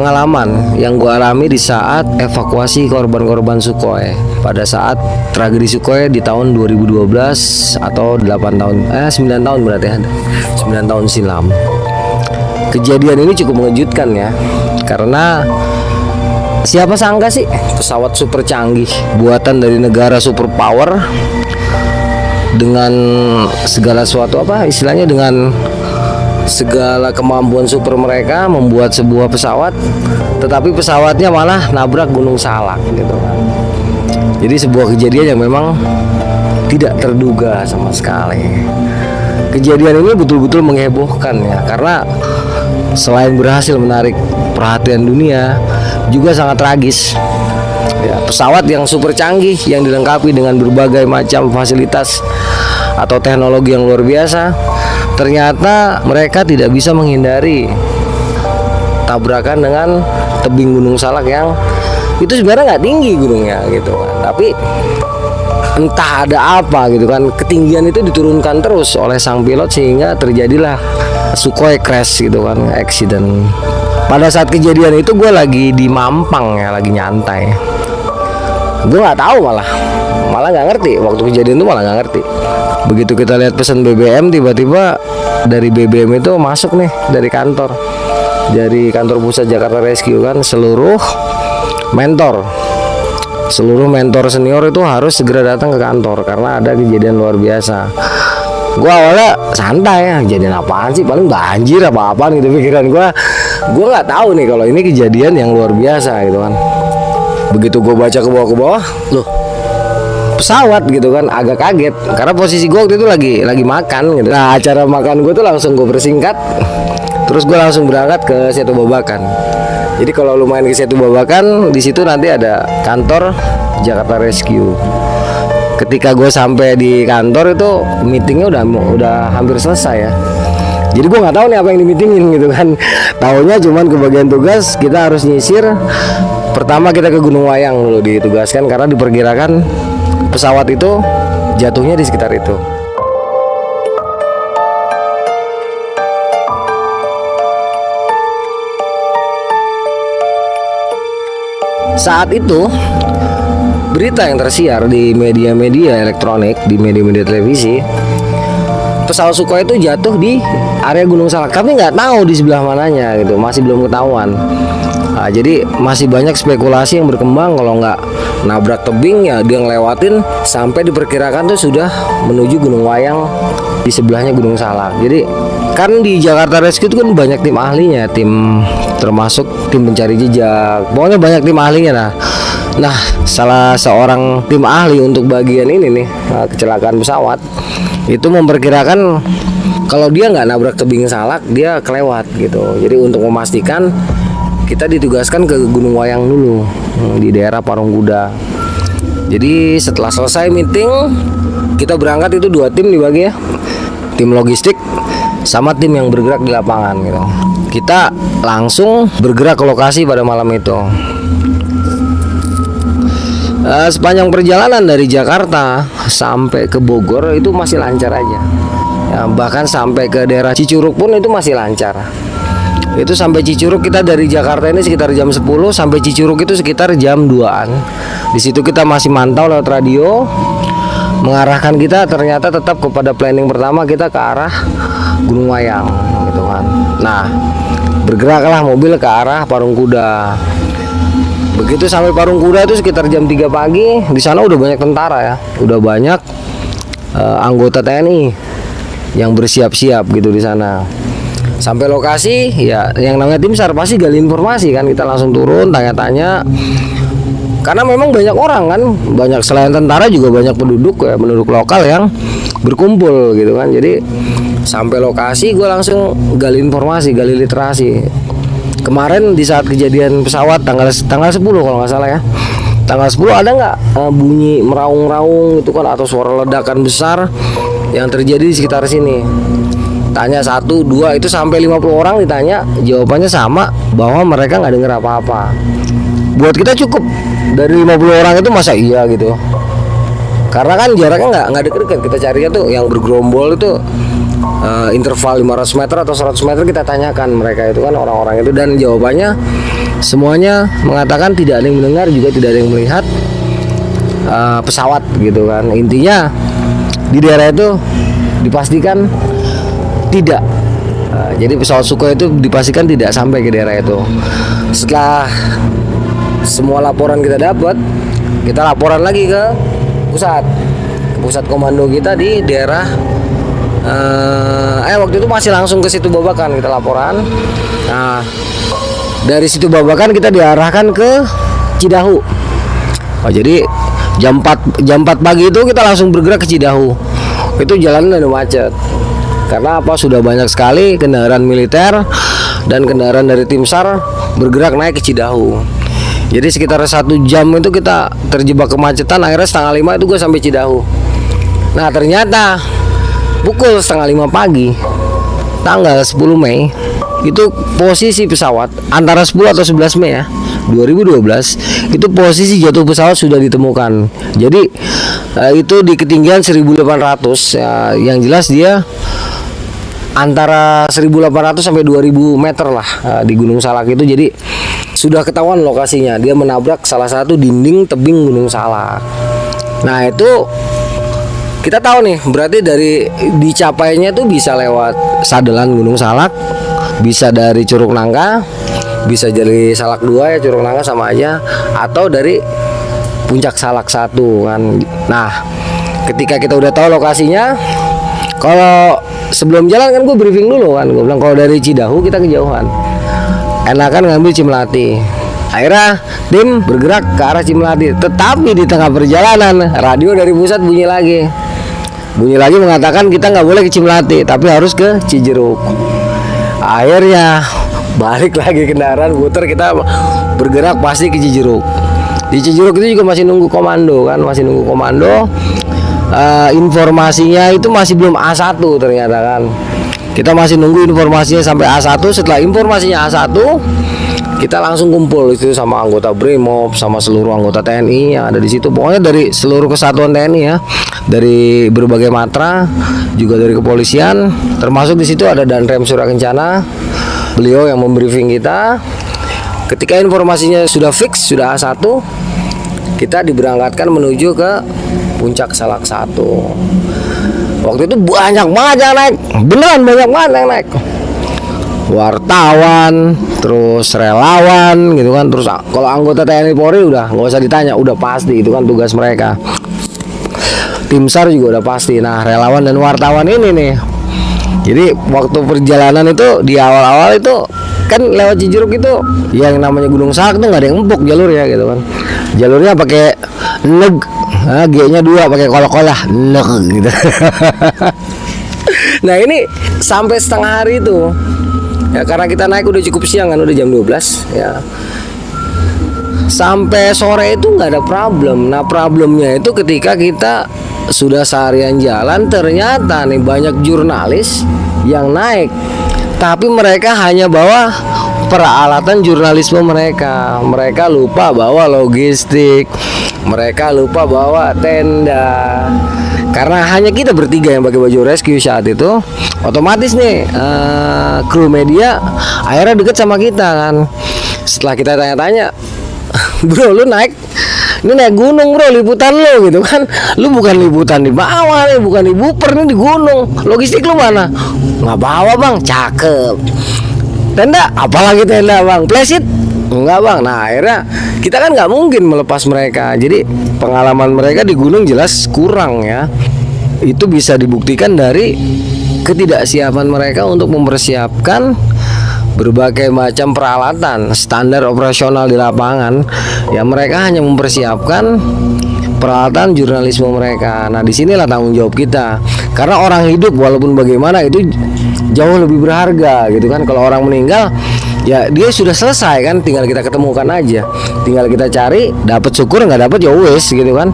pengalaman yang gue alami di saat evakuasi korban-korban Sukhoi pada saat tragedi Sukhoi di tahun 2012 atau 9 tahun berarti ya, 9 tahun silam. Kejadian ini cukup mengejutkan ya, karena siapa sangka sih pesawat super canggih buatan dari negara superpower dengan segala sesuatu istilahnya dengan segala kemampuan super mereka membuat sebuah pesawat, tetapi pesawatnya malah nabrak Gunung Salak gitu kan. Jadi sebuah kejadian yang memang tidak terduga sama sekali. Kejadian ini betul-betul menghebohkan ya, karena selain berhasil menarik perhatian dunia, juga sangat tragis. Ya, pesawat yang super canggih yang dilengkapi dengan berbagai macam fasilitas atau teknologi yang luar biasa, ternyata mereka tidak bisa menghindari tabrakan dengan tebing Gunung Salak yang itu sebenarnya nggak tinggi gunungnya gitu kan, tapi entah ada apa gitu kan, ketinggian itu diturunkan terus oleh sang pilot sehingga terjadilah Sukhoi crash gitu kan, accident. Pada saat kejadian itu gue lagi di Mampang ya, lagi nyantai. Gue nggak tahu, malah nggak ngerti waktu kejadian itu, malah nggak ngerti. Begitu kita lihat pesan BBM, tiba-tiba dari BBM itu masuk nih dari kantor pusat Jakarta Rescue kan, seluruh mentor senior itu harus segera datang ke kantor karena ada kejadian luar biasa. Gue awalnya santai ya, kejadian apaan sih, paling banjir apa-apaan gitu pikiran gue nggak tahu nih kalau ini kejadian yang luar biasa gitu kan. Begitu gue baca ke bawah, loh pesawat gitu kan, agak kaget karena posisi gue waktu itu lagi makan gitu. Nah, acara makan gue tuh langsung gue persingkat, terus gue langsung berangkat ke Setu Babakan. Jadi kalau lu main ke Setu Babakan, di situ nanti ada kantor Jakarta Rescue. Ketika gue sampai di kantor itu meetingnya udah hampir selesai ya. Jadi gue nggak tahu nih apa yang di-meetingin gitu kan. Taunya cuman kebagian tugas kita harus nyisir. Pertama kita ke Gunung Wayang dulu ditugaskan karena diperkirakan pesawat itu jatuhnya di sekitar itu. Saat itu berita yang tersiar di media-media elektronik, di media-media televisi, pesawat Sukhoi itu jatuh di area Gunung Salak. Kami nggak tahu di sebelah mananya gitu, masih belum ketahuan. Nah, jadi masih banyak spekulasi yang berkembang, kalau nggak nabrak tebing ya dia ngelewatin sampai diperkirakan tuh sudah menuju Gunung Wayang di sebelahnya Gunung Salak. Jadi kan di Jakarta Rescue itu kan banyak tim ahlinya, termasuk tim pencari jejak, pokoknya banyak tim ahlinya. Nah, salah seorang tim ahli untuk bagian ini nih, kecelakaan pesawat itu memperkirakan kalau dia nggak nabrak tebing Salak, dia kelewat gitu. Jadi untuk memastikan, kita ditugaskan ke Gunung Wayang dulu di daerah Parung Kuda. Jadi setelah selesai meeting, kita berangkat itu 2 tim dibagi ya, tim logistik sama tim yang bergerak di lapangan gitu. Kita langsung bergerak ke lokasi pada malam itu. Sepanjang perjalanan dari Jakarta sampai ke Bogor itu masih lancar aja ya, bahkan sampai ke daerah Cicurug pun itu masih lancar. Itu sampai Cicurug, kita dari Jakarta ini sekitar jam 10, sampai Cicurug itu sekitar jam 2-an. Di situ kita masih mantau lewat radio, mengarahkan kita ternyata tetap kepada planning pertama, kita ke arah Gunung Wayang gitu kan. Nah, bergeraklah mobil ke arah Parung Kuda. Begitu sampai Parung Kuda itu sekitar jam 3 pagi, di sana udah banyak tentara ya, udah banyak anggota TNI yang bersiap-siap gitu di sana. Sampai lokasi ya, yang namanya tim SAR pasti gali informasi kan, kita langsung turun tanya-tanya. Karena memang banyak orang kan, banyak selain tentara juga banyak penduduk lokal yang berkumpul gitu kan. Jadi sampai lokasi gue langsung gali informasi, gali literasi. Kemarin di saat kejadian pesawat tanggal 10 kalau nggak salah ya, tanggal 10 ada nggak bunyi meraung-raung itu kan, atau suara ledakan besar yang terjadi di sekitar sini? Tanya 1, 2, itu sampai 50 orang ditanya, jawabannya sama, bahwa mereka nggak dengar apa-apa. Buat kita cukup dari 50 orang itu, masa iya gitu? Karena kan jaraknya nggak deket-deket, kita carinya tuh yang bergerombol itu interval 500 meter atau 100 meter, kita tanyakan mereka itu kan, orang-orang itu, dan jawabannya semuanya mengatakan tidak ada yang mendengar juga tidak ada yang melihat pesawat gitu kan. Intinya di daerah itu dipastikan tidak. Jadi pesawat Sukhoi itu dipastikan tidak sampai ke daerah itu. Setelah semua laporan kita dapat, kita laporan lagi ke pusat komando kita di daerah waktu itu masih langsung ke Situ Babakan kita laporan. Nah, dari Situ Babakan kita diarahkan ke Cidahu. Jadi jam 4 pagi itu kita langsung bergerak ke Cidahu. Itu jalan udah macet. Karena apa? Sudah banyak sekali kendaraan militer dan kendaraan dari tim SAR bergerak naik ke Cidahu. Jadi sekitar 1 jam itu kita terjebak kemacetan. Akhirnya 4:30 itu gue sampai Cidahu. Nah, ternyata pukul 4:30 pagi tanggal 10 Mei itu posisi pesawat antara 10 atau 11 Mei ya 2012 itu posisi jatuh pesawat sudah ditemukan. Jadi itu di ketinggian 1800 ya, yang jelas dia antara 1800 sampai 2000 meter lah di Gunung Salak itu. Jadi sudah ketahuan lokasinya, dia menabrak salah satu dinding tebing Gunung Salak. Nah, itu kita tahu nih, berarti dari dicapainya tuh bisa lewat Sadelan Gunung Salak, bisa dari Curug Nangka, bisa dari Salak 2 ya, Curug Nangka sama aja, atau dari Puncak Salak 1 kan. Nah, ketika kita udah tahu lokasinya, kalau sebelum jalan kan gue briefing dulu kan, gue bilang kalau dari Cidahu kita kejauhan, enakan ngambil Cimlati. Akhirnya tim bergerak ke arah Cimlati, tetapi di tengah perjalanan radio dari pusat bunyi lagi mengatakan kita nggak boleh ke Cimlati, tapi harus ke Cijeruk. Akhirnya balik lagi kendaraan putar, kita bergerak pasti ke Cijeruk. Di Cijeruk itu juga masih nunggu komando kan, informasinya itu masih belum A1 ternyata kan. Kita masih nunggu informasinya sampai A1. Setelah informasinya A1, kita langsung kumpul itu sama anggota Brimob, sama seluruh anggota TNI yang ada di situ. Pokoknya dari seluruh kesatuan TNI ya, dari berbagai matra, juga dari kepolisian. Termasuk di situ ada Danrem Surakencana, beliau yang membriefing kita. Ketika informasinya sudah fix, sudah A1, kita diberangkatkan menuju ke Puncak Salak 1. Waktu itu banyak banget yang naik, beneran banyak banget yang naik. Wartawan, terus relawan gitu kan. Terus kalau anggota TNI Polri udah nggak usah ditanya, udah pasti itu kan tugas mereka. Tim SAR juga udah pasti. Nah, relawan dan wartawan ini nih, jadi waktu perjalanan itu di awal-awal itu kan lewat Cijeruk itu yang namanya Gunung Salak tuh nggak ada yang empuk jalurnya gitu kan. Jalurnya pakai neg, G-nya 2 pakai kol-kolah neg gitu. Nah, ini sampai setengah hari itu ya, karena kita naik udah cukup siang kan, udah jam 12 ya. Sampai sore itu nggak ada problem. Nah, problemnya itu ketika kita sudah seharian jalan, ternyata nih banyak jurnalis yang naik, tapi mereka hanya bawa peralatan jurnalisme mereka. Mereka lupa bawa logistik, mereka lupa bawa tenda. Karena hanya kita bertiga yang pakai baju rescue saat itu, otomatis nih kru media akhirnya deket sama kita kan. Setelah kita tanya-tanya, bro lu naik, ini naik gunung bro, liputan lo gitu kan. Lu bukan liputan di bawah nih, bukan di buper nih, di gunung. Logistik lu mana? Nggak bawa bang, cakep. Tenda, apalagi tenda bang, plesit? Enggak bang. Nah, akhirnya kita kan nggak mungkin melepas mereka. Jadi pengalaman mereka di gunung jelas kurang ya. Itu bisa dibuktikan dari ketidaksiapan mereka untuk mempersiapkan berbagai macam peralatan standar operasional di lapangan. Ya, mereka hanya mempersiapkan peralatan jurnalisme mereka. Nah, disinilah tanggung jawab kita. Karena orang hidup walaupun bagaimana itu jauh lebih berharga gitu kan. Kalau orang meninggal ya dia sudah selesai kan, tinggal kita ketemukan aja, tinggal kita cari, dapat syukur, nggak dapat ya wes gitu kan.